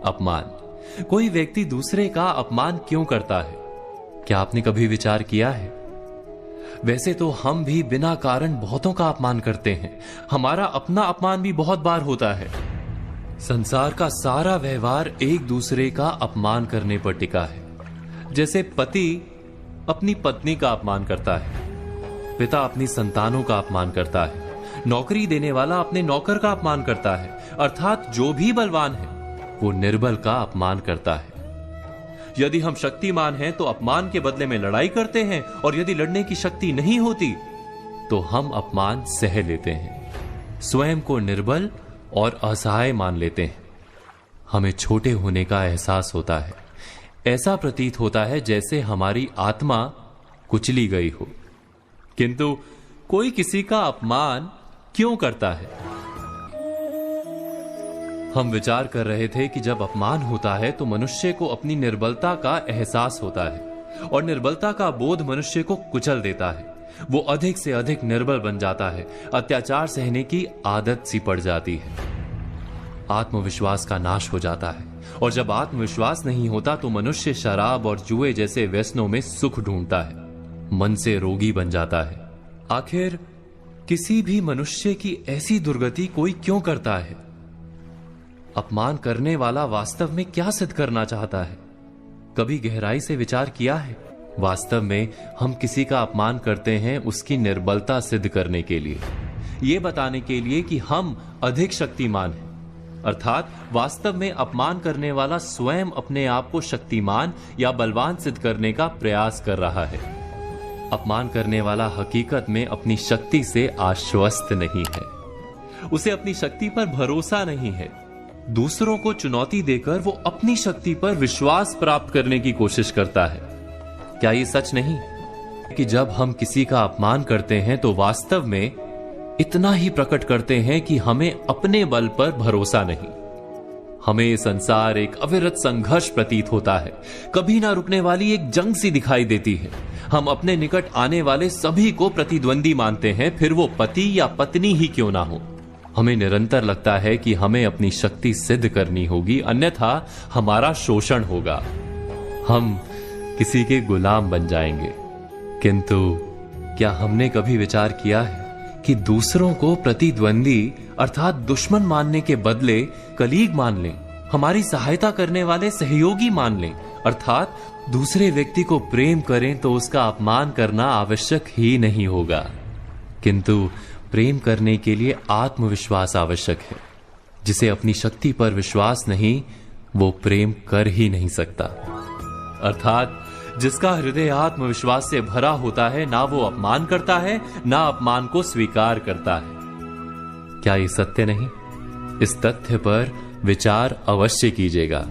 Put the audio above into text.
अपमान। कोई व्यक्ति दूसरे का अपमान क्यों करता है? क्या आपने कभी विचार किया है? वैसे तो हम भी बिना कारण बहुतों का अपमान करते हैं। हमारा अपना अपमान भी बहुत बार होता है। संसार का सारा व्यवहार एक दूसरे का अपमान करने पर टिका है। जैसे पति अपनी पत्नी का अपमान करता है, पिता अपनी संतानों का अपमान करता है, नौकरी देने वाला अपने नौकर का अपमान करता है, अर्थात जो भी बलवान है वो निर्बल का अपमान करता है। यदि हम शक्तिमान हैं तो अपमान के बदले में लड़ाई करते हैं, और यदि लड़ने की शक्ति नहीं होती तो हम अपमान सह लेते हैं, स्वयं को निर्बल और असहाय मान लेते हैं। हमें छोटे होने का एहसास होता है। ऐसा प्रतीत होता है जैसे हमारी आत्मा कुचली गई हो। किंतु कोई किसी का अपमान क्यों करता है? हम विचार कर रहे थे कि जब अपमान होता है तो मनुष्य को अपनी निर्बलता का एहसास होता है, और निर्बलता का बोध मनुष्य को कुचल देता है। वो अधिक से अधिक निर्बल बन जाता है, अत्याचार सहने की आदत सी पड़ जाती है, आत्मविश्वास का नाश हो जाता है। और जब आत्मविश्वास नहीं होता तो मनुष्य शराब और जुए जैसे व्यसनों में सुख ढूंढता है, मन से रोगी बन जाता है। आखिर किसी भी मनुष्य की ऐसी दुर्गति कोई क्यों करता है? अपमान करने वाला वास्तव में क्या सिद्ध करना चाहता है? कभी गहराई से विचार किया है? वास्तव में हम किसी का अपमान करते हैं उसकी निर्बलता सिद्ध करने के लिए, यह बताने के लिए कि हम अधिक शक्तिमान हैं। अर्थात वास्तव में अपमान करने वाला स्वयं अपने आप को शक्तिमान या बलवान सिद्ध करने का प्रयास कर रहा है। अपमान करने वाला हकीकत में अपनी शक्ति से आश्वस्त नहीं है, उसे अपनी शक्ति पर भरोसा नहीं है। दूसरों को चुनौती देकर वो अपनी शक्ति पर विश्वास प्राप्त करने की कोशिश करता है। क्या ये सच नहीं कि जब हम किसी का अपमान करते हैं तो वास्तव में इतना ही प्रकट करते हैं कि हमें अपने बल पर भरोसा नहीं? हमें ये संसार एक अविरत संघर्ष प्रतीत होता है, कभी ना रुकने वाली एक जंग सी दिखाई देती है। हम अपने निकट आने वाले सभी को प्रतिद्वंदी मानते हैं, फिर वो पति या पत्नी ही क्यों ना हो। हमें निरंतर लगता है कि हमें अपनी शक्ति सिद्ध करनी होगी, अन्यथा हमारा शोषण होगा, हम किसी के गुलाम बन जाएंगे। किंतु क्या हमने कभी विचार किया है कि दूसरों को प्रतिद्वंदी अर्थात दुश्मन मानने के बदले कलीग मान लें, हमारी सहायता करने वाले सहयोगी मान लें, अर्थात दूसरे व्यक्ति को प्रेम करें तो उसका अपमान करना आवश्यक ही नहीं होगा। किंतु प्रेम करने के लिए आत्मविश्वास आवश्यक है। जिसे अपनी शक्ति पर विश्वास नहीं, वो प्रेम कर ही नहीं सकता। अर्थात जिसका हृदय आत्मविश्वास से भरा होता है, ना वो अपमान करता है, ना अपमान को स्वीकार करता है। क्या ये सत्य नहीं? इस तथ्य पर विचार अवश्य कीजिएगा।